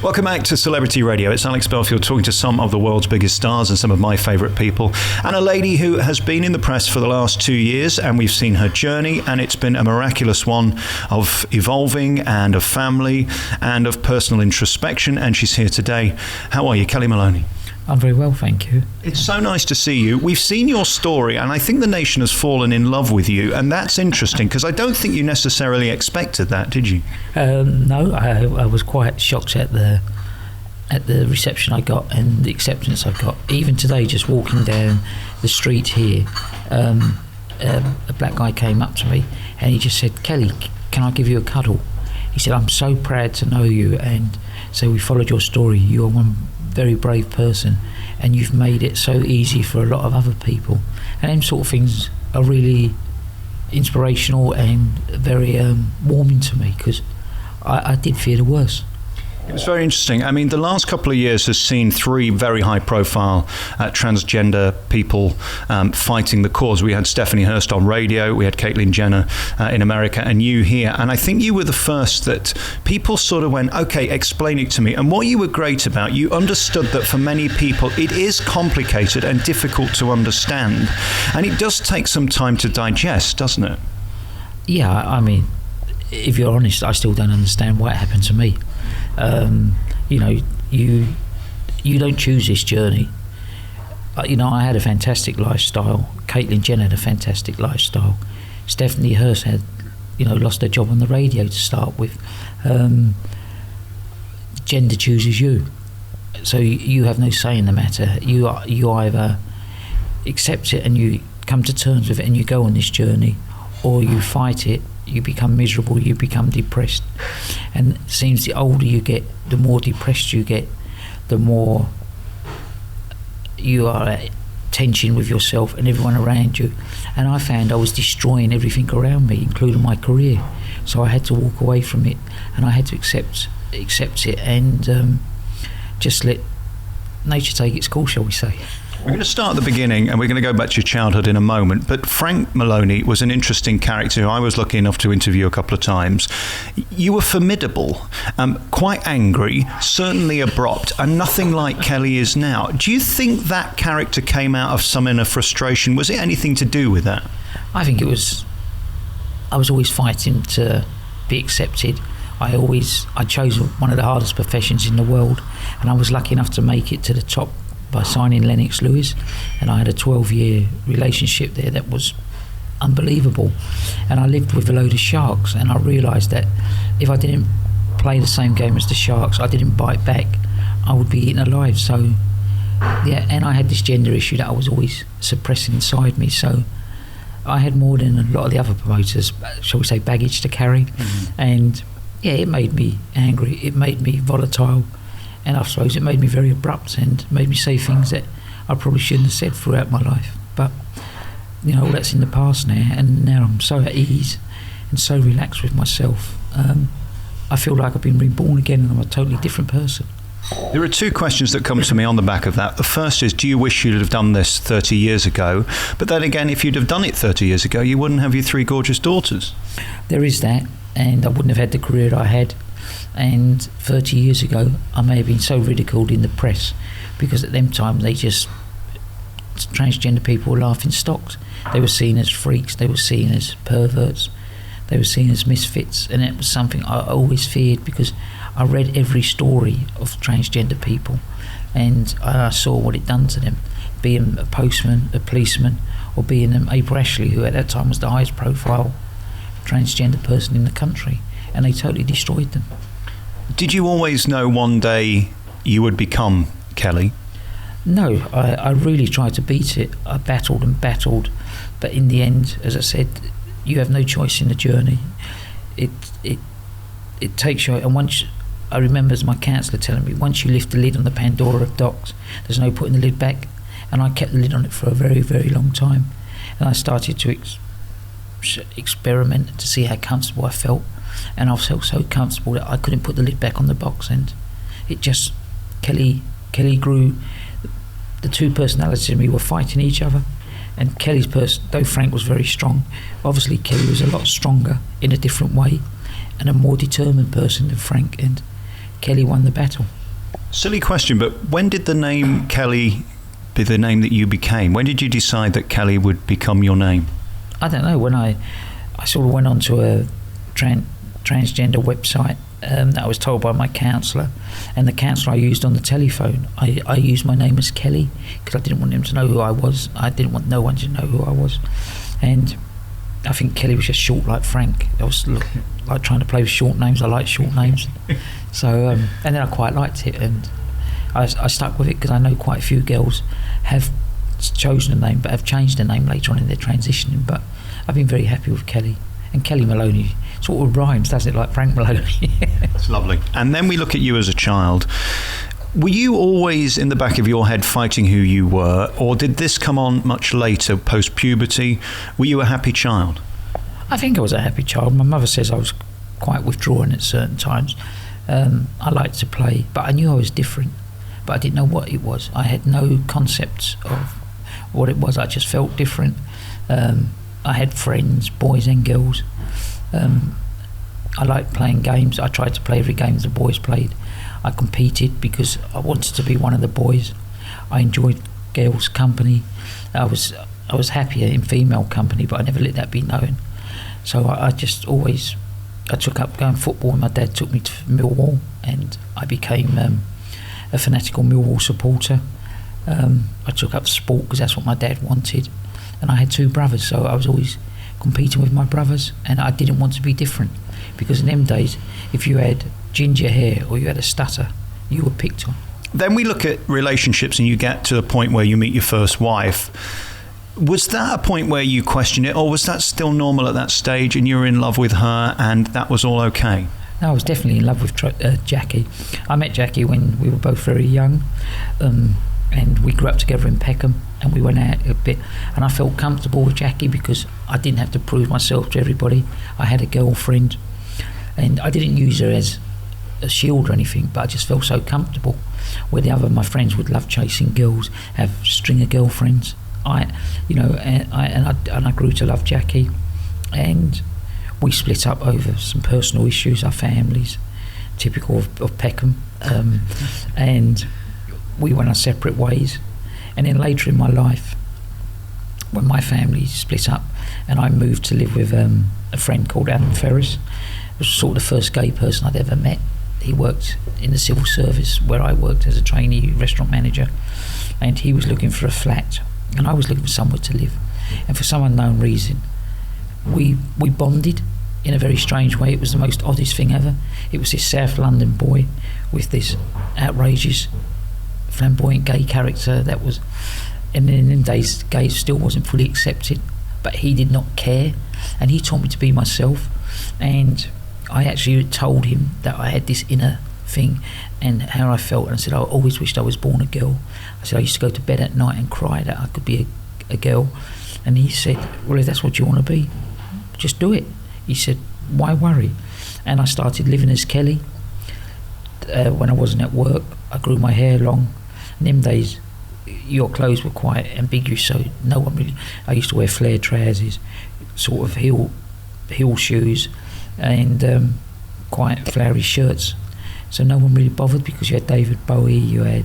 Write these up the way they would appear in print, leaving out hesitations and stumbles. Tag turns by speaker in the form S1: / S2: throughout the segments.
S1: Welcome back to Celebrity Radio. It's Alex Belfield talking to some of the world's biggest stars and some of my favourite people, and a lady who has been in the press for the last 2 years, and we've seen her journey, and it's been a miraculous one of evolving and of family and of personal introspection, and she's here today. How are you, Kellie Maloney?
S2: I'm very well, thank you.
S1: It's so nice to see you. We've seen your story, and I think the nation has fallen in love with you, and that's interesting because I don't think you necessarily expected that, did you?
S2: No, I was quite shocked at the reception I got and the acceptance I got. Even today, just walking down the street here, a black guy came up to me and he just said, "Kellie, can I give you a cuddle?" He said, "I'm so proud to know you, and so we followed your story. You are one very brave person, and you've made it so easy for a lot of other people." And them sort of things are really inspirational and very warming to me, because I did fear the worst.
S1: It was very interesting. I mean, the last couple of years has seen 3 very high-profile transgender people fighting the cause. We had Stephanie Hurst on radio, we had Caitlyn Jenner in America, and you here. And I think you were the first that people sort of went, okay, explain it to me. And what you were great about, you understood that for many people, it is complicated and difficult to understand. And it does take some time to digest, doesn't it?
S2: Yeah, I mean, if you're honest, I still don't understand why it happened to me. You know, you don't choose this journey. You know, I had a fantastic lifestyle. Caitlyn Jenner had a fantastic lifestyle. Stephanie Hurst had, lost her job on the radio to start with. Gender chooses you, so you have no say in the matter. You either accept it and you come to terms with it and you go on this journey, or you fight it. You become miserable, you become depressed. And it seems the older you get, the more depressed you get, the more you are at tension with yourself and everyone around you. And I found I was destroying everything around me, including my career. So I had to walk away from it, and I had to accept it and just let nature take its course, shall we say.
S1: We're going to start at the beginning, and we're going to go back to your childhood in a moment. But Frank Maloney was an interesting character who I was lucky enough to interview a couple of times. You were formidable, quite angry, certainly abrupt, and nothing like Kellie is now. Do you think that character came out of some inner frustration? Was it anything to do with that?
S2: I think it was. I was always fighting to be accepted. I chose one of the hardest professions in the world, and I was lucky enough to make it to the top by signing Lennox Lewis, and I had a 12-year relationship there that was unbelievable. And I lived with a load of sharks, and I realised that if I didn't play the same game as the sharks, I didn't bite back, I would be eaten alive. So yeah, and I had this gender issue that I was always suppressing inside me, so I had more than a lot of the other promoters, shall we say, baggage to carry. And yeah, it made me angry, it made me volatile, and I suppose it made me very abrupt and made me say things that I probably shouldn't have said throughout my life. But, all that's in the past now, and now I'm so at ease and so relaxed with myself. I feel like I've been reborn again, and I'm a totally different person.
S1: There are 2 questions that come to me on the back of that. The first is, do you wish you'd have done this 30 years ago? But then again, if you'd have done it 30 years ago, you wouldn't have your 3 gorgeous daughters. There
S2: is that, and I wouldn't have had the career that I had. And 30 years ago, I may have been so ridiculed in the press, because at them times transgender people were laughing stocks. They were seen as freaks, they were seen as perverts, they were seen as misfits, and it was something I always feared, because I read every story of transgender people and I saw what it done to them, being a postman, a policeman, or being April Ashley, who at that time was the highest profile transgender person in the country, and they totally destroyed them.
S1: Did you always know one day you would become Kellie?
S2: No, I really tried to beat it. I battled and battled, but in the end, as I said, you have no choice in the journey. It takes you, and once, I remember as my counsellor telling me, once you lift the lid on the Pandora of docs, there's no putting the lid back. And I kept the lid on it for a very, very long time, and I started to experiment to see how comfortable I felt. And I felt so comfortable that I couldn't put the lid back on the box, and it just, Kellie grew. The 2 personalities in me were fighting each other, and Kellie's person, though Frank was very strong, obviously Kellie was a lot stronger in a different way, and a more determined person than Frank, and Kellie won the battle.
S1: Silly question, but when did the name Kellie be the name that you became? When did you decide that Kellie would become your name?
S2: I don't know. When I sort of went onto a transgender website that I was told by my counsellor, and the counsellor I used on the telephone, I used my name as Kellie because I didn't want him to know who I was. I didn't want no one to know who I was, and I think Kellie was just short like Frank. I was like trying to play with short names. I like short names, so and then I quite liked it, and I stuck with it because I know quite a few girls have chosen a name but have changed their name later on in their transitioning. But I've been very happy with Kellie. And Kellie Maloney sort of rhymes, doesn't it, like Frank Maloney?
S1: That's lovely. And then we look at you as a child. Were you always in the back of your head fighting who you were, or did this come on much later, post-puberty? Were you a happy child?
S2: I think I was a happy child. My mother says I was quite withdrawn at certain times. I liked to play, but I knew I was different, but I didn't know what it was. I had no concept of what it was. I just felt different. I had friends, boys and girls. I liked playing games. I tried to play every game the boys played. I competed because I wanted to be one of the boys. I enjoyed girls' company. I was happier in female company, but I never let that be known. So I just always, I took up going football, and my dad took me to Millwall, and I became a fanatical Millwall supporter. I took up sport because that's what my dad wanted, and I had two brothers, so I was always competing with my brothers, and I didn't want to be different, because in them days, if you had ginger hair or you had a stutter, you were picked on.
S1: Then we look at relationships, and you get to the point where you meet your first wife. Was that a point where you questioned it, or was that still normal at that stage and you were in love with her and that was all okay?
S2: No, I was definitely in love with Jackie. I met Jackie when we were both very young, and we grew up together in Peckham, and we went out a bit, and I felt comfortable with Jackie because I didn't have to prove myself to everybody. I had a girlfriend, and I didn't use her as a shield or anything, but I just felt so comfortable. Where the other my friends would love chasing girls, have stringer girlfriends. I grew to love Jackie, and we split up over some personal issues, our families, typical of Peckham, and we went our separate ways. And then later in my life, when my family split up and I moved to live with a friend called Alan Ferris, it was sort of the first gay person I'd ever met. He worked in the civil service where I worked as a trainee restaurant manager, and he was looking for a flat and I was looking for somewhere to live, and for some unknown reason we bonded in a very strange way. It was the most oddest thing ever. It was this South London boy with this outrageous flamboyant gay character that was, and in them days gay still wasn't fully accepted, but he did not care, and he taught me to be myself. And I actually told him that I had this inner thing and how I felt, and I said I always wished I was born a girl. I said I used to go to bed at night and cry that I could be a girl. And he said, well, if that's what you want to be, just do it. He said, why worry? And I started living as Kellie. When I wasn't at work, I grew my hair long. In them days, your clothes were quite ambiguous, so no one really. I used to wear flared trousers, sort of heel shoes, and quite flowery shirts. So no one really bothered because you had David Bowie, you had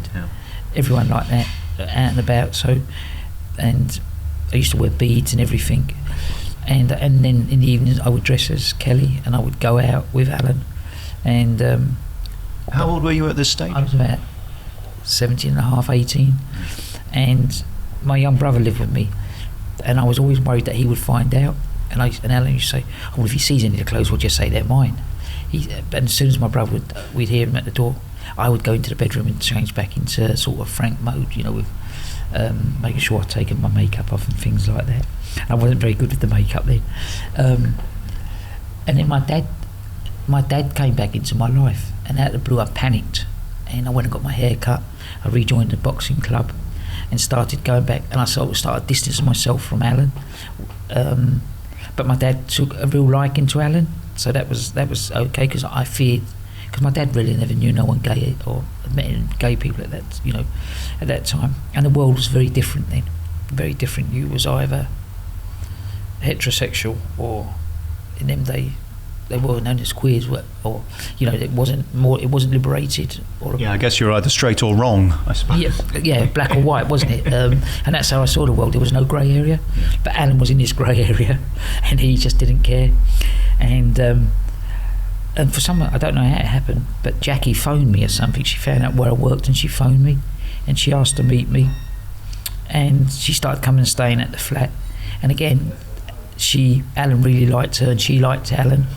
S2: everyone like that out and about. So, and I used to wear beads and everything. And then in the evenings I would dress as Kellie and I would go out with Alan. And
S1: how old were you at this stage?
S2: I was about 17 and a half, 18, and my young brother lived with me, and I was always worried that he would find out. And Alan used to say, oh, well, if he sees any of the clothes, we'll just say they're mine. And as soon as my brother we'd hear him at the door, I would go into the bedroom and change back into sort of Frank mode, you know, with making sure I'd taken my makeup off and things like that. I wasn't very good with the makeup then. And then my dad came back into my life, and out of the blue I panicked, and I went and got my hair cut. I rejoined the boxing club and started going back, and I sort of started distancing myself from Alan. But my dad took a real liking to Alan, so that was okay, because I feared, because my dad really never knew no one gay or met any gay people at that time, and the world was very different then, very different. You was either heterosexual or, in them days, they were known as queers, or it wasn't liberated.
S1: I guess you're either straight or wrong, I suppose.
S2: Yeah, black or white, wasn't it? And that's how I saw the world. There was no grey area, but Alan was in this grey area, and he just didn't care. And for some, I don't know how it happened, but Jackie phoned me or something. She found out where I worked, and she phoned me, and she asked to meet me, and she started coming and staying at the flat. And again, Alan really liked her, and she liked Alan,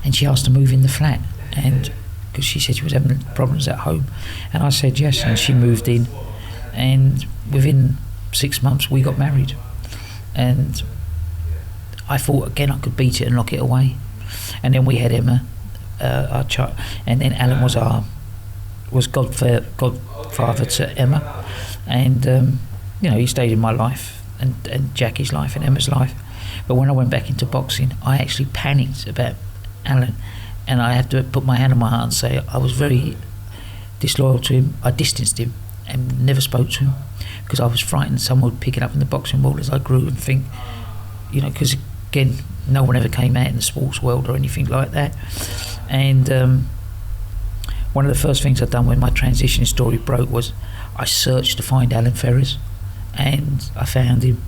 S2: and she asked to move in the flat, and because she said she was having problems at home, and I said yes, and she moved in, and within 6 months we got married, and I thought again I could beat it and lock it away, and then we had Emma, our child, and then Alan was godfather to Emma, and he stayed in my life and Jackie's life and Emma's life. But when I went back into boxing, I actually panicked about Alan, and I had to put my hand on my heart and say I was very disloyal to him. I distanced him and never spoke to him because I was frightened someone would pick it up in the boxing world as I grew and think, because again, no one ever came out in the sports world or anything like that. And one of the first things I'd done when my transition story broke was I searched to find Alan Ferris, and I found him,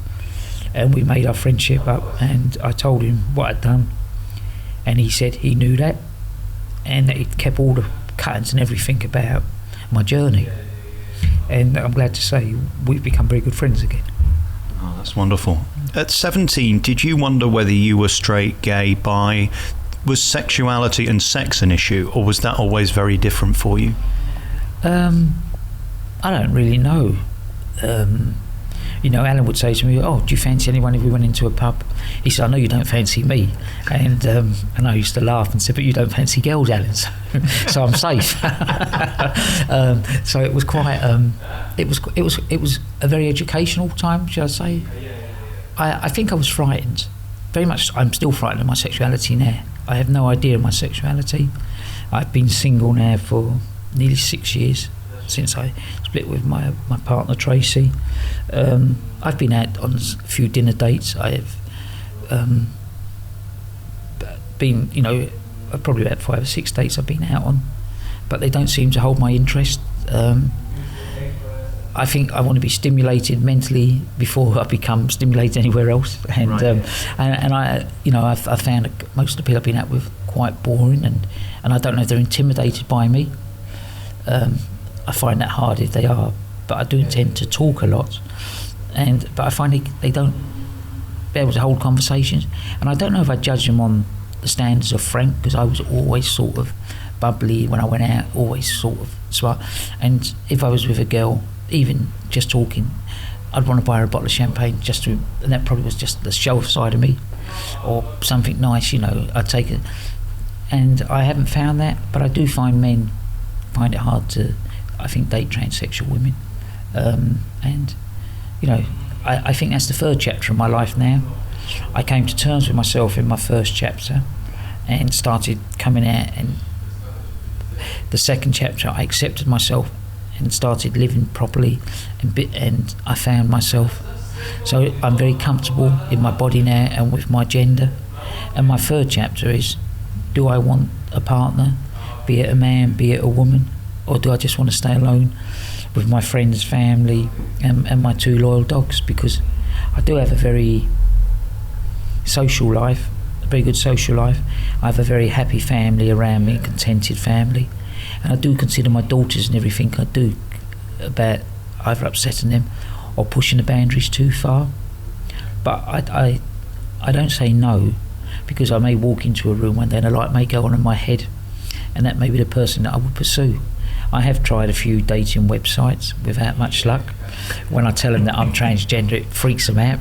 S2: and we made our friendship up, and I told him what I'd done, and he said he knew that, and that he'd kept all the cuttings and everything about my journey, and I'm glad to say we've become very good friends again.
S1: Oh, that's wonderful. At 17, did you wonder whether you were straight, gay, bi? Was sexuality and sex an issue, or was that always very different for you?
S2: I don't really know. Alan would say to me, "Oh, do you fancy anyone if we went into a pub?" He said, "I know you don't fancy me," and I used to laugh and say, "But you don't fancy girls, Alan, so I'm safe." So it was quite. It was a very educational time, should I say? I think I was frightened, very much. I'm still frightened of my sexuality now. I have no idea of my sexuality. I've been single now for nearly 6 years. Since I split with my partner Tracy. I've been out on a few dinner dates. I have been, probably about 5 or 6 dates I've been out on, but they don't seem to hold my interest. I think I want to be stimulated mentally before I become stimulated anywhere else. And and I've found most of the people I've been out with quite boring, and I don't know if they're intimidated by me. I find that hard if they are, but I do tend to talk a lot, but I find they don't be able to hold conversations, and I don't know if I judge them on the standards of Frank, because I was always sort of bubbly when I went out, always sort of smart, and if I was with a girl, even just talking, I'd want to buy her a bottle of champagne and that probably was just the show-off side of me, or something nice, I'd take it, and I haven't found that, but I do find men find it hard to, I think, date transsexual women, and I think that's the third chapter of my life now. I came to terms with myself in my first chapter and started coming out, and the second chapter I accepted myself and started living properly, and I found myself, so I'm very comfortable in my body now and with my gender. And my third chapter is, do I want a partner, be it a man, be it a woman, or do I just want to stay alone with my friends, family, and my 2 loyal dogs? Because I do have a very social life, a very good social life. I have a very happy family around me, a contented family, and I do consider my daughters and everything I do about either upsetting them or pushing the boundaries too far. But I don't say no, because I may walk into a room one day and a light may go on in my head, and that may be the person that I would pursue. I have tried a few dating websites without much luck. When I tell them that I'm transgender, it freaks them out.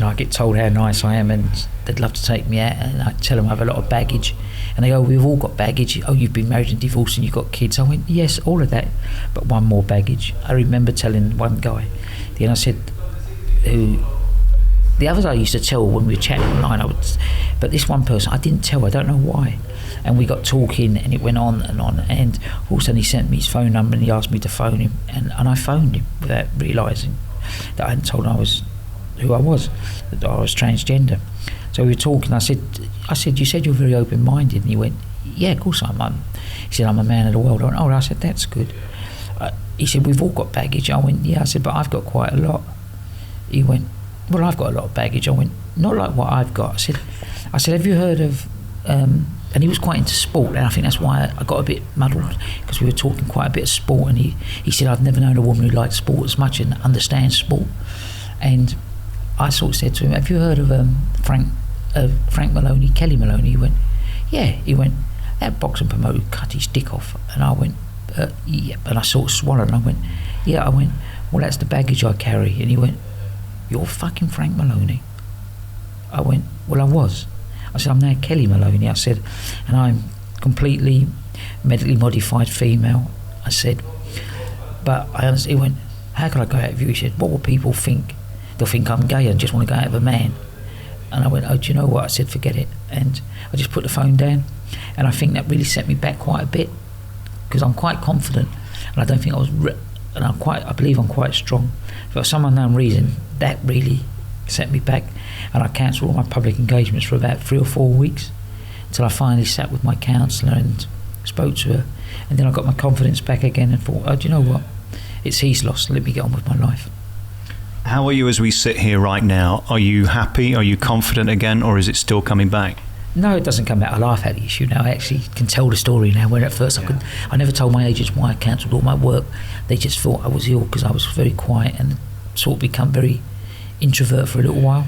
S2: I get told how nice I am and they'd love to take me out, and I tell them I have a lot of baggage, and they go, "We've all got baggage. Oh, you've been married and divorced and you've got kids." I went, "Yes, all of that, but one more baggage." I remember telling one guy, and I said, the others I used to tell when we were chatting online, but this one person I didn't tell, I don't know why. And we got talking and it went on, and all of a sudden he sent me his phone number and he asked me to phone him, and I phoned him without realising that I hadn't told him who I was, that I was transgender. So we were talking. I said, you said you're very open-minded, and he went, yeah, of course I'm. He said, I'm a man of the world. I went, oh, I said, that's good. He said, we've all got baggage. I went, yeah. I said, but I've got quite a lot. He went, well, I've got a lot of baggage. I went, not like what I've got. I said, have you heard of, and he was quite into sport, and I think that's why I got a bit muddled, because we were talking quite a bit of sport, and he said, I've never known a woman who liked sport as much and understands sport. And I sort of said to him, have you heard of Frank Maloney, Kellie Maloney? He went, yeah. He went, that boxing promoter cut his dick off. And I went, yeah. And I sort of swallowed, and I went, yeah. I went, well, that's the baggage I carry. And he went, you're fucking Frank Maloney. I went, well, I was. I said, I'm now Kellie Maloney. I said, and I'm completely medically modified female. I said, but I understand. He went, how can I go out with you? He said, what will people think? They'll think I'm gay and just want to go out with a man. And I went, oh, do you know what? I said, forget it. And I just put the phone down. And I think that really set me back quite a bit, because I'm quite confident, and I don't think I was, and I believe I'm quite strong. For some unknown reason, that really set me back, and I cancelled all my public engagements for about 3 or 4 weeks, until I finally sat with my counsellor and spoke to her, and then I got my confidence back again and thought, oh, do you know what? It's his loss. Let me get on with my life.
S1: How are you as we sit here right now? Are you happy? Are you confident again, or is it still coming back?
S2: No, it doesn't come back. I laugh at the issue now. I actually can tell the story now, where at first I never told my agents why I cancelled all my work. They just thought I was ill because I was very quiet and sort of become very introvert for a little while.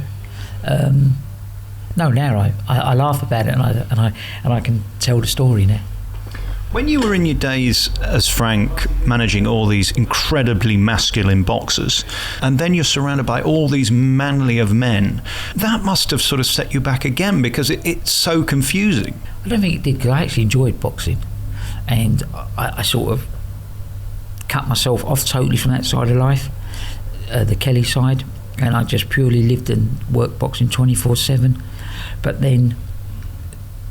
S2: No, now I laugh about it, and I can tell the story now.
S1: When you were in your days as Frank, managing all these incredibly masculine boxers, and then you're surrounded by all these manly of men, that must have sort of set you back again, because it's so confusing.
S2: I don't think it did, because I actually enjoyed boxing, and I sort of cut myself off totally from that side of life, the Kelly side, and I just purely lived and worked boxing 24/7. But then,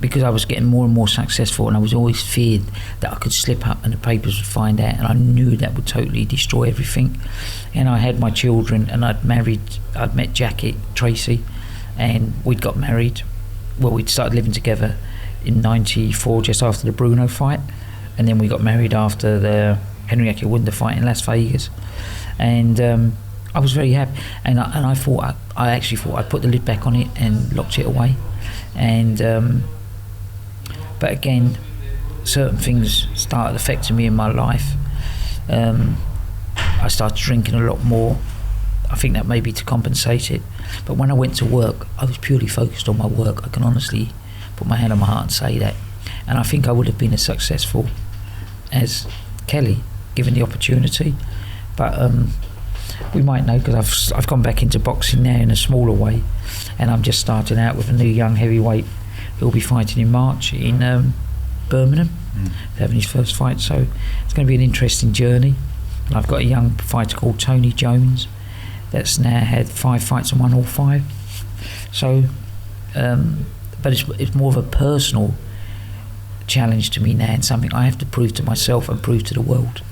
S2: because I was getting more and more successful, and I was always feared that I could slip up and the papers would find out, and I knew that would totally destroy everything. And I had my children, and I'd met Jackie, Tracy, and we'd got married. Well, we'd started living together in 94, just after the Bruno fight, and then we got married after the Henrietta Winder fight in Las Vegas. And I was very happy, and I actually thought I'd put the lid back on it and locked it away. And but again, certain things started affecting me in my life. I started drinking a lot more. I think that may be to compensate it. But when I went to work, I was purely focused on my work. I can honestly put my hand on my heart and say that. And I think I would have been as successful as Kelly, given the opportunity. But we might know, because I've gone back into boxing now in a smaller way, and I'm just starting out with a new young heavyweight who'll be fighting in March in Birmingham, having his first fight. So it's going to be an interesting journey. And I've got a young fighter called Tony Jones that's now had 5 fights and won all 5. So, but it's more of a personal challenge to me now, and something I have to prove to myself and prove to the world.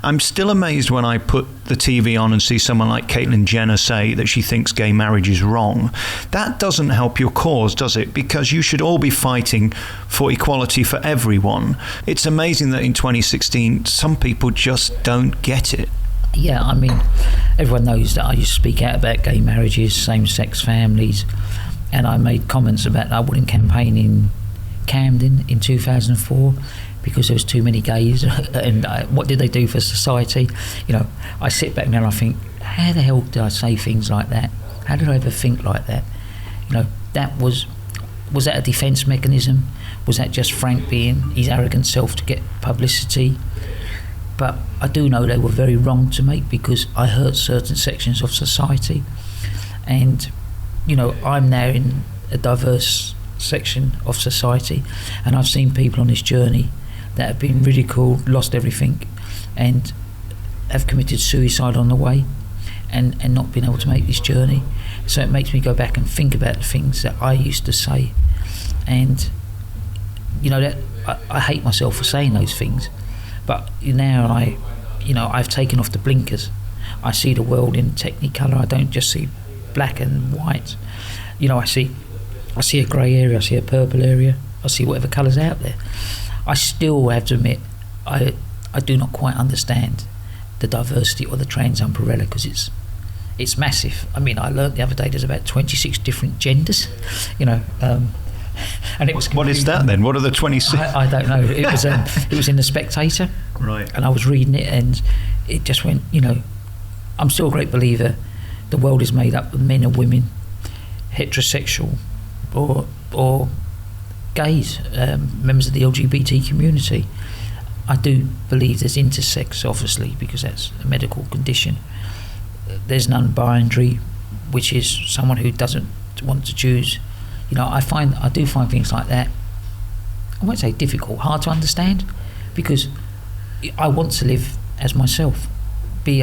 S1: I'm still amazed when I put the TV on and see someone like Caitlyn Jenner say that she thinks gay marriage is wrong. That doesn't help your cause, does it? Because you should all be fighting for equality for everyone. It's amazing that in 2016, some people just don't get it.
S2: Yeah, I mean, everyone knows that I used to speak out about gay marriages, same-sex families, and I made comments about that. I wouldn't campaign in Camden in 2004 because there was too many gays, and what did they do for society? You know, I sit back now and I think, how the hell did I say things like that? How did I ever think like that? You know, was that a defence mechanism? Was that just Frank being his arrogant self to get publicity? But I do know they were very wrong to make, because I hurt certain sections of society. And, you know, I'm now in a diverse section of society, and I've seen people on this journey that have been ridiculed, lost everything, and have committed suicide on the way, and not been able to make this journey. So it makes me go back and think about the things that I used to say. And, you know, that I hate myself for saying those things. But now I've taken off the blinkers. I see the world in technicolor. I don't just see black and white. You know, I see I see a grey area, I see a purple area, I see whatever colour's out there. I still have to admit, I do not quite understand the diversity or the trans umbrella, because it's massive. I mean, I learnt the other day there's about 26 different genders, and it was
S1: what is that then? What are the 26?
S2: I don't know. It was in the Spectator,
S1: right?
S2: And I was reading it, and it just went. I'm still a great believer. The world is made up of men and women, heterosexual, or gays, members of the LGBT community. I do believe there's intersex, obviously, because that's a medical condition. There's non-binary, which is someone who doesn't want to choose. I do find things like that, I won't say difficult, hard to understand, because I want to live as myself, be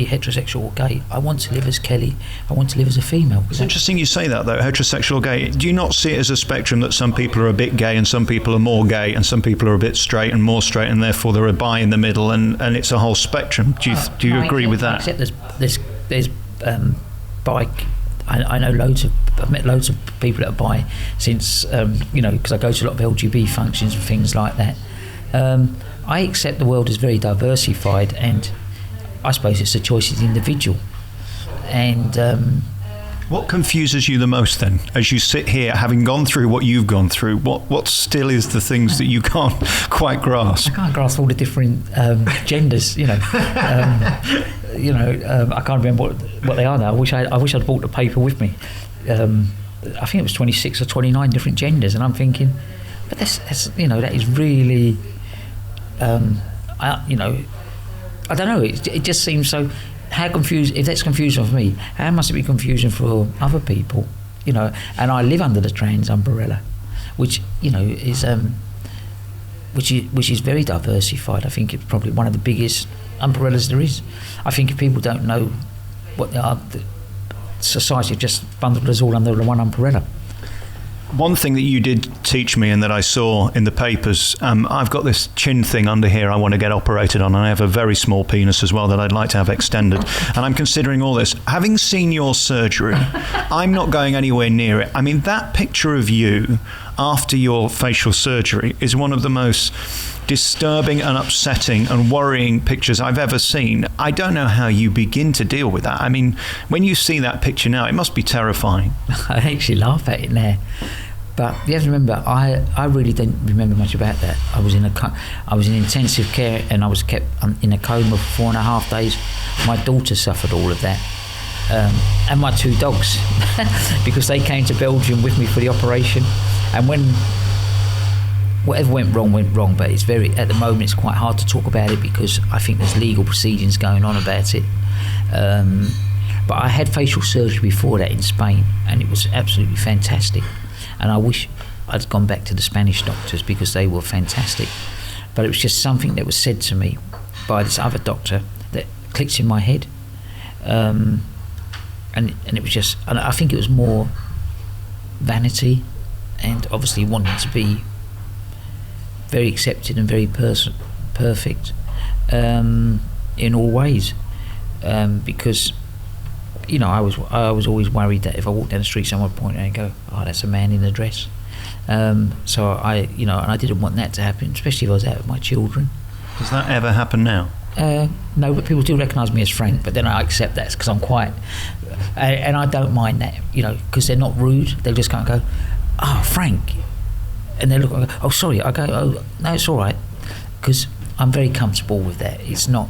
S2: heterosexual or gay. I want to live as Kelly. I want to live as a female.
S1: It's interesting you say that, though, heterosexual, gay. Do you not see it as a spectrum that some people are a bit gay and some people are more gay and some people are a bit straight and more straight, and therefore they're a bi in the middle, and it's a whole spectrum? Do you agree with that?
S2: Except there's bi. I know I've met loads of people that are bi since, because I go to a lot of LGB functions and things like that. I accept the world is very diversified, and I suppose it's a choice of the individual. And
S1: what confuses you the most then, as you sit here, having gone through what you've gone through? What still is the things that you can't quite grasp?
S2: I can't grasp all the different genders. I can't remember what they are now. I wish I'd brought the paper with me. I think it was 26 or 29 different genders, and I'm thinking, but that's that is really, I don't know. It just seems so. How confused? If that's confusion for me, how must it be confusion for other people? And I live under the trans umbrella, which is which is very diversified. I think it's probably one of the biggest umbrellas there is. I think if people don't know what they are, society just bundled us all under the one umbrella.
S1: One thing that you did teach me and that I saw in the papers, I've got this chin thing under here I want to get operated on, and I have a very small penis as well that I'd like to have extended, and I'm considering all this. Having seen your surgery, I'm not going anywhere near it. I mean, that picture of you after your facial surgery is one of the most disturbing and upsetting and worrying pictures I've ever seen. I don't know how you begin to deal with that. I mean, when you see that picture now, it must be terrifying.
S2: I actually laugh at it now, but you have to remember, I really didn't remember much about that. I was in intensive care, and I was kept in a coma for 4.5 days. My daughter suffered all of that, and my 2 dogs, because they came to Belgium with me for the operation. And when whatever went wrong, but at the moment it's quite hard to talk about it, because I think there's legal proceedings going on about it. But I had facial surgery before that in Spain, and it was absolutely fantastic. And I wish I'd gone back to the Spanish doctors, because they were fantastic. But it was just something that was said to me by this other doctor that clicked in my head. And it was just, and I think it was more vanity, and obviously wanting to be very accepted and very perfect in all ways, because I was always worried that if I walked down the street, someone would point out and go, "Oh, that's a man in a dress." So I and I didn't want that to happen, especially if I was out with my children.
S1: Does that ever happen now?
S2: No, but people do recognise me as Frank, but then I accept that because I'm quiet, and I don't mind that, because they're not rude. They'll just kind of go, "Oh, Frank," and they look and go, "Oh, sorry." I go, "Oh, no, it's all right," because I'm very comfortable with that. It's not,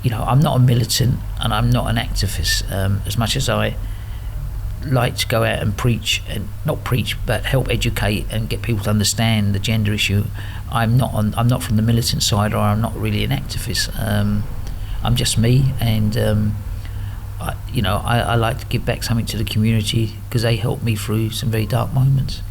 S2: I'm not a militant, and I'm not an activist. As much as I like to go out and preach, and not preach, but help educate and get people to understand the gender issue, I'm not from the militant side, or I'm not really an activist. I'm just me, and I like to give back something to the community, because they helped me through some very dark moments.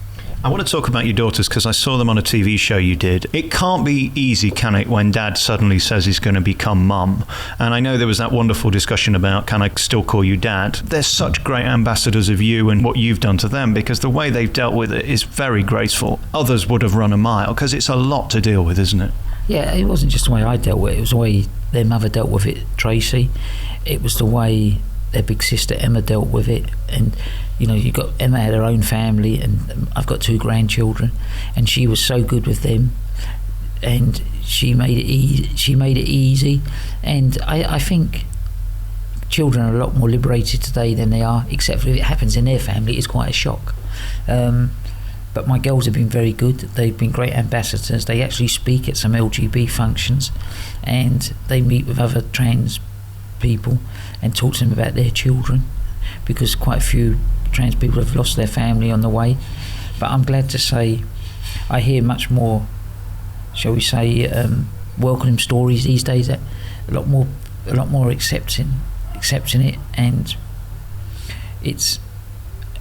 S1: I want to talk about your daughters, because I saw them on a TV show you did. It can't be easy, can it, when Dad suddenly says he's going to become Mum? And I know there was that wonderful discussion about, can I still call you Dad? They're such great ambassadors of you and what you've done to them, because the way they've dealt with it is very graceful. Others would have run a mile, because it's a lot to deal with, isn't it?
S2: Yeah, it wasn't just the way I dealt with it. It was the way their mother dealt with it, Tracy. It was the way their big sister Emma dealt with it, and you got Emma had her own family, and I've got 2 grandchildren, and she was so good with them, and she made it easy, and I think children are a lot more liberated today than they are, except for if it happens in their family, it's quite a shock. But my girls have been very good. They've been great ambassadors. They actually speak at some LGB functions, and they meet with other trans people and talk to them about their children, because quite a few trans people have lost their family on the way. But I'm glad to say I hear much more, shall we say, welcoming stories these days. A lot more accepting it, and it's.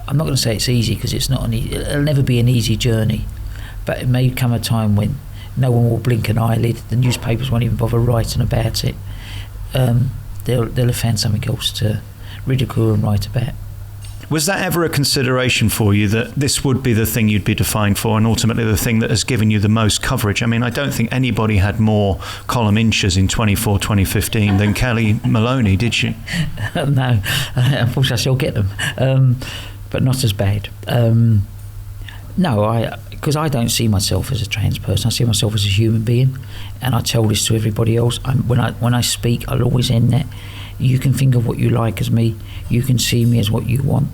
S2: I'm not going to say it's easy, because it's not it'll never be an easy journey, but it may come a time when no one will blink an eyelid. The newspapers won't even bother writing about it. They'll have found something else to ridicule and write about.
S1: Was that ever a consideration for you, that this would be the thing you'd be defined for, and ultimately the thing that has given you the most coverage? I mean, I don't think anybody had more column inches in 2015 than Kellie Maloney, did she?
S2: No, unfortunately I still get them, but not as bad. No, because I don't see myself as a trans person. I see myself as a human being, and I tell this to everybody else. When I speak, I'll always end that. You can think of what you like as me. You can see me as what you want.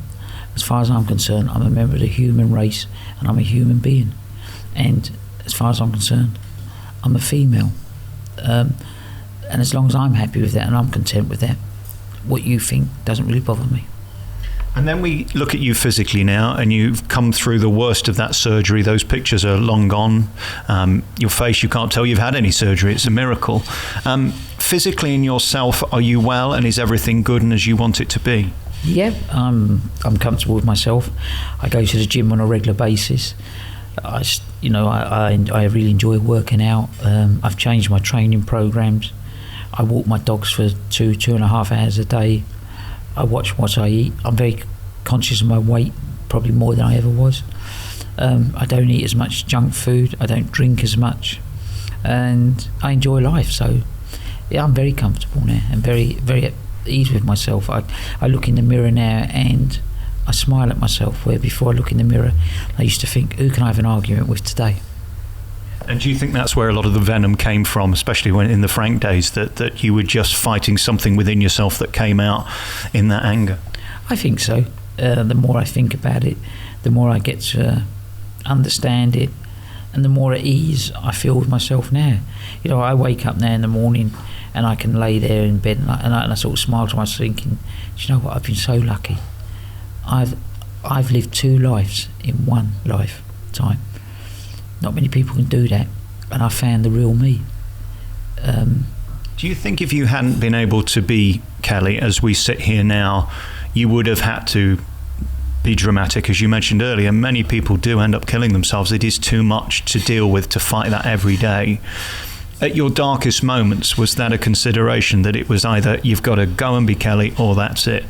S2: As far as I'm concerned, I'm a member of the human race, and I'm a human being. And as far as I'm concerned, I'm a female. And as long as I'm happy with that and I'm content with that, what you think doesn't really bother me.
S1: And then we look at you physically now, and you've come through the worst of that surgery. Those pictures are long gone. Your face, you can't tell you've had any surgery. It's a miracle. Physically in yourself, are you well, and is everything good and as you want it to be?
S2: Yeah, I'm comfortable with myself. I go to the gym on a regular basis. I really enjoy working out. I've changed my training programs. I walk my dogs for 2.5 hours a day. I watch what I eat. I'm very conscious of my weight, probably more than I ever was. I don't eat as much junk food. I don't drink as much, and I enjoy life. So, yeah, I'm very comfortable now and very, very at ease with myself. I look in the mirror now and I smile at myself, where before I look in the mirror, I used to think, who can I have an argument with today?
S1: And do you think that's where a lot of the venom came from, especially when in the Frank days, that you were just fighting something within yourself that came out in that anger? I
S2: think so. The more I think about it, the more I get to understand it, and the more at ease I feel with myself now. I wake up now in the morning and I can lay there in bed and I sort of smile to myself, thinking, do you know what, I've been so lucky. I've lived 2 lives in one lifetime. Not many people can do that, and I found the real me.
S1: Do you think if you hadn't been able to be Kellie, as we sit here now, you would have had to be dramatic? As you mentioned earlier, many people do end up killing themselves. It is too much to deal with, to fight that every day. At your darkest moments, was that a consideration, that it was either you've got to go and be Kellie or that's it?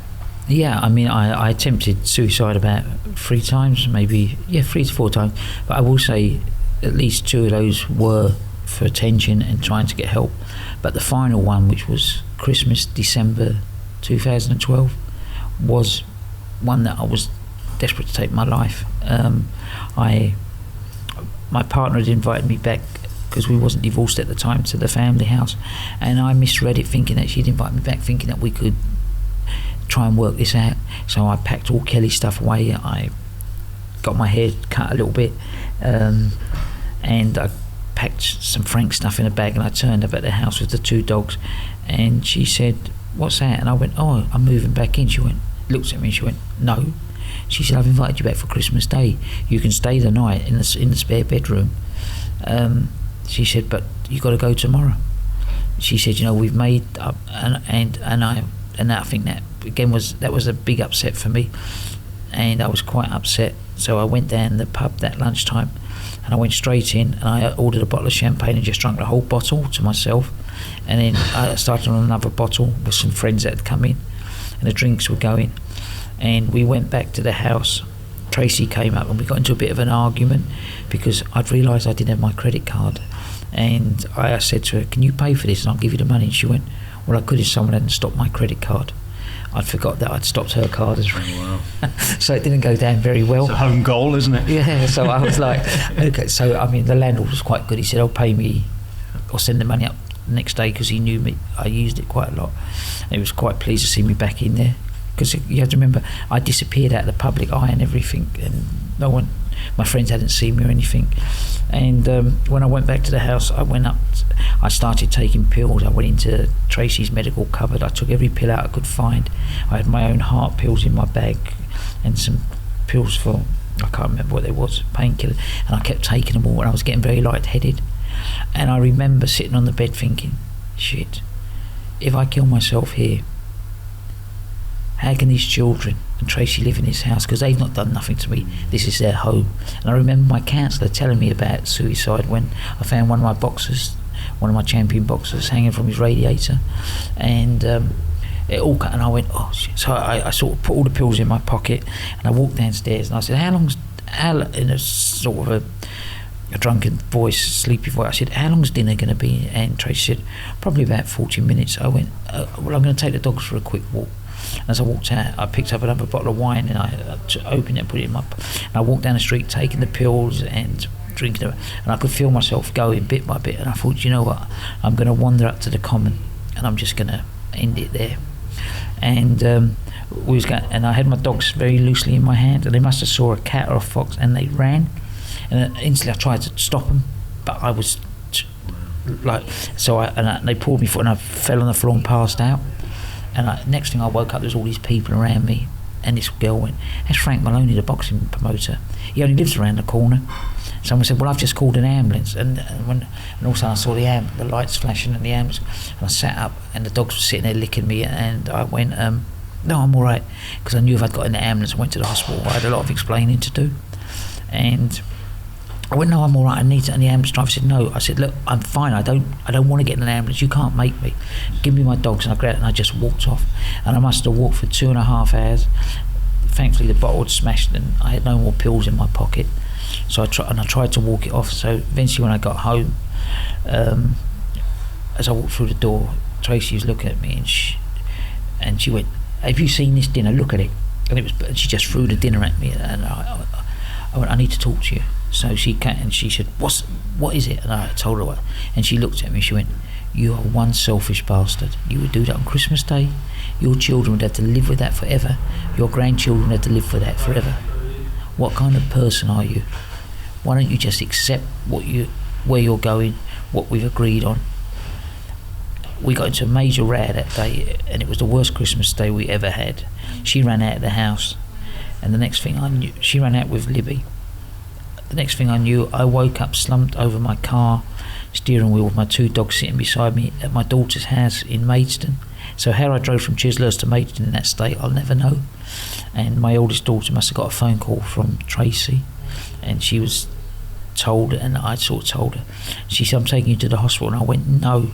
S2: Yeah, I mean, I attempted suicide about 3 times, maybe, 3 to 4 times. But I will say at least 2 of those were for attention and trying to get help. But the final one, which was Christmas, December 2012, was one that I was desperate to take my life. My partner had invited me back, because we wasn't divorced at the time, to the family house, and I misread it, thinking that she'd invite me back, thinking that we could try and work this out. So I packed all Kellie's stuff away. I got my hair cut a little bit, and I packed some Frank stuff in a bag, and I turned up at the house with the 2 dogs, and she said, "What's that?" And I went, "Oh, I'm moving back in." She looked at me and she went, "No." She said, "I've invited you back for Christmas Day. You can stay the night in the spare bedroom." She said, "But you got to go tomorrow." She said, "We've made up," and I think that again was a big upset for me, and I was quite upset. So I went down the pub that lunchtime, and I went straight in and I ordered a bottle of champagne and just drank the whole bottle to myself. And then I started on another bottle with some friends that had come in, and the drinks were going, and we went back to the house. Tracy came up and we got into a bit of an argument, because I'd realised I didn't have my credit card, and I said to her, "Can you pay for this and I'll give you the money?" And she went, "Well, I could if someone hadn't stopped my credit card." I'd forgot that I'd stopped her card as well.
S1: Oh, wow.
S2: So it didn't go down very well.
S1: It's a home goal, isn't it?
S2: Yeah, so I was like, okay. So, I mean, the landlord was quite good. He said, "I'll pay me or send the money up the next day," because he knew me. I used it quite a lot. And he was quite pleased to see me back in there, because you have to remember, I disappeared out of the public eye and everything, and no one, my friends hadn't seen me or anything. And when I went back to the house, I started taking pills. I went into Tracy's medical cupboard. I took every pill out I could find. I had my own heart pills in my bag and some pills for, I can't remember what they was, painkiller, and I kept taking them all, and I was getting very lightheaded. And I remember sitting on the bed thinking, shit, if I kill myself here, how can these children and Tracy live in this house? Because they've not done nothing to me. This is their home. And I remember my counsellor telling me about suicide when I found one of my boxers, one of my champion boxers, hanging from his radiator, and it all cut. And I went, oh shit. So I sort of put all the pills in my pocket, and I walked downstairs, and I said, in a sort of a drunken voice, sleepy voice, I said, how long's dinner going to be? And Tracy said, probably about 40 minutes. I went, well, I'm going to take the dogs for a quick walk. And as I walked out, I picked up another bottle of wine, and I opened it and put it in my... And I walked down the street taking the pills and drinking them, and I could feel myself going bit by bit, and I thought, you know what, I'm going to wander up to the common, and I'm just going to end it there. And and I had my dogs very loosely in my hand, and they must have saw a cat or a fox, and they ran. And instantly I tried to stop them, but I was like, they pulled me foot, and I fell on the floor and passed out. And next thing I woke up, there's all these people around me, and this girl went, that's Frank Maloney, the boxing promoter. He only lives around the corner. Someone said, well, I've just called an ambulance. And all of a sudden I saw the lights flashing and the ambulance, and I sat up, and the dogs were sitting there licking me, and I went, no, I'm all right, because I knew if I'd got in the ambulance and went to the hospital, I had a lot of explaining to do. And I went, no, I'm all right, I need to. And the ambulance driver said, no. I said, look, I'm fine, I don't want to get in an ambulance, you can't make me. Give me my dogs. And I grabbed it, and I just walked off. And I must have walked for 2.5 hours. Thankfully the bottle had smashed, and I had no more pills in my pocket. So I tried to walk it off. So eventually when I got home, as I walked through the door, Tracy was looking at me, and she went, have you seen this dinner? Look at it. And she just threw the dinner at me, and I went, I need to talk to you. So she came, and she said, what is it? And I told her what. And she looked at me, she went, you are one selfish bastard. You would do that on Christmas Day. Your children would have to live with that forever. Your grandchildren would have to live with that forever. What kind of person are you? Why don't you just accept where you're going, what we've agreed on? We got into a major row that day, and it was the worst Christmas Day we ever had. She ran out of the house, and the next thing I knew, she ran out with Libby. The next thing I knew, I woke up slumped over my car steering wheel with my 2 dogs sitting beside me at my daughter's house in Maidstone. So how I drove from Chislehurst to Maidstone in that state, I'll never know. And my oldest daughter must have got a phone call from Tracy, and she was told, and I sort of told her. She said, I'm taking you to the hospital, and I went, no.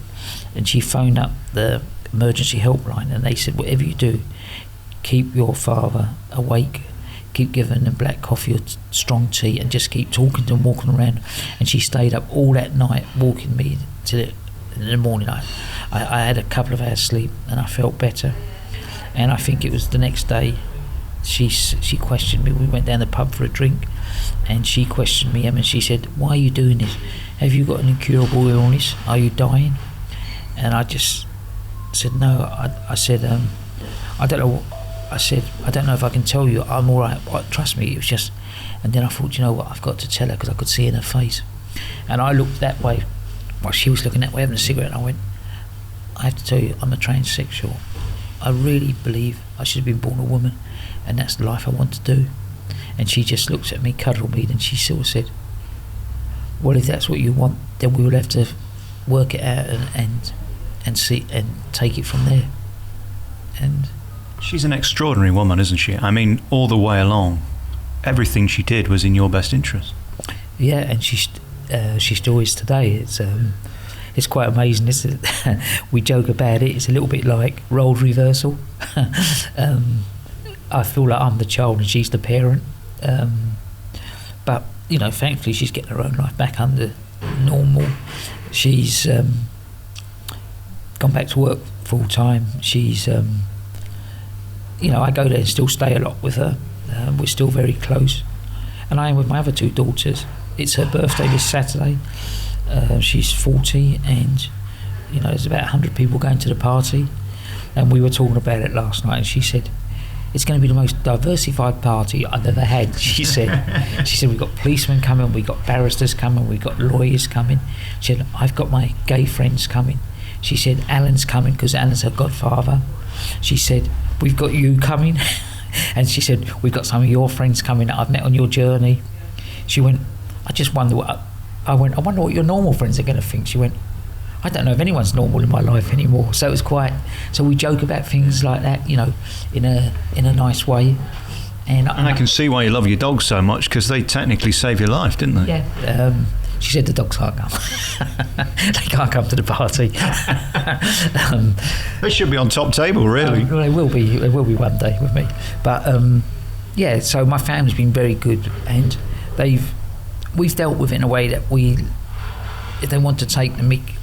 S2: And she phoned up the emergency helpline, and they said, whatever you do, keep your father awake, keep giving them black coffee or strong tea, and just keep talking to them, walking around. And she stayed up all that night walking me in the morning. I had a couple of hours sleep, and I felt better. And I think it was the next day she questioned me. We went down the pub for a drink, and she questioned me, and she said, why are you doing this? Have you got an incurable illness? Are you dying? And I just said, no. I said, I don't know. I said, I don't know if I can tell you, I'm all right, but trust me, it was just... And then I thought, you know what, I've got to tell her, because I could see in her face. And I looked that way while she was looking that way, having a cigarette, and I went, I have to tell you, I'm a transsexual. I really believe I should have been born a woman, and that's the life I want to do. And she just looked at me, cuddled me, and she sort of said, well, if that's what you want, then we will have to work it out and see and take it from there. And
S1: she's an extraordinary woman, isn't she? I mean, all the way along, everything she did was in your best interest.
S2: Yeah, and she still is today. It's quite amazing, isn't it? We joke about it. It's a little bit like role reversal. I feel like I'm the child and she's the parent. But, you know, thankfully she's getting her own life back under normal. She's gone back to work full time. She's I go there and still stay a lot with her. We're still very close. And I am with my other 2 daughters. It's her birthday this Saturday. She's 40, and there's about 100 people going to the party. And we were talking about it last night, and she said, it's going to be the most diversified party I've ever had, she said. She said, we've got policemen coming, we've got barristers coming, we've got lawyers coming. She said, I've got my gay friends coming. She said, Alan's coming because Alan's her godfather. She said, we've got you coming. And she said, we've got some of your friends coming that I've met on your journey. She went, I just wonder I wonder what your normal friends are going to think. She went, I don't know if anyone's normal in my life anymore. So it was so we joke about things like that, in a nice way. And
S1: I can see why you love your dogs so much, because they technically saved your life, didn't they?
S2: Yeah. She said the dogs can't come. They can't come to the party.
S1: They should be on top table, really.
S2: They will be. They will be one day with me. But so my family's been very good, and we've dealt with it in a way that if they want to take the mick,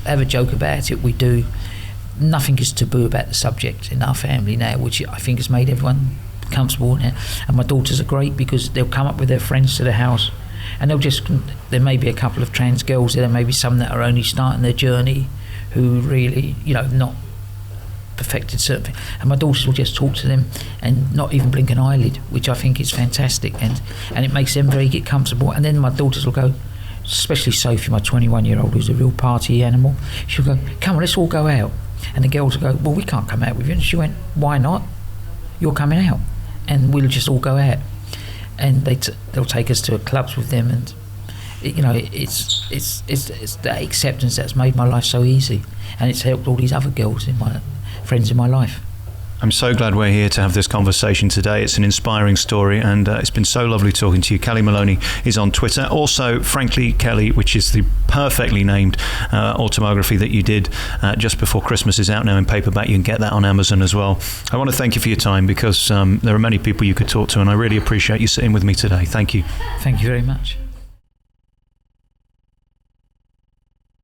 S2: have a joke about it, we do. Nothing is taboo about the subject in our family now, which I think has made everyone comfortable now. And my daughters are great because they'll come up with their friends to the house, and there may be a couple of trans girls there may be some that are only starting their journey who really not perfected certain things, and my daughters will just talk to them and not even blink an eyelid, which I think is fantastic, and it makes them get comfortable. And then my daughters will go, especially Sophie, my 21-year-old, who's a real party animal, she'll go, come on, let's all go out. And the girls will go, well, we can't come out with you. And she went, why not? You're coming out. And we'll just all go out. And they'll take us to clubs with them, and it's that acceptance that's made my life so easy, and it's helped all these other girls friends in my life.
S1: I'm so glad we're here to have this conversation today. It's an inspiring story, and it's been so lovely talking to you. Kellie Maloney is on Twitter. Also, Frankly Kellie, which is the perfectly named autobiography that you did just before Christmas, is out now in paperback. You can get that on Amazon as well. I want to thank you for your time, because there are many people you could talk to, and I really appreciate you sitting with me today. Thank you.
S2: Thank you very much.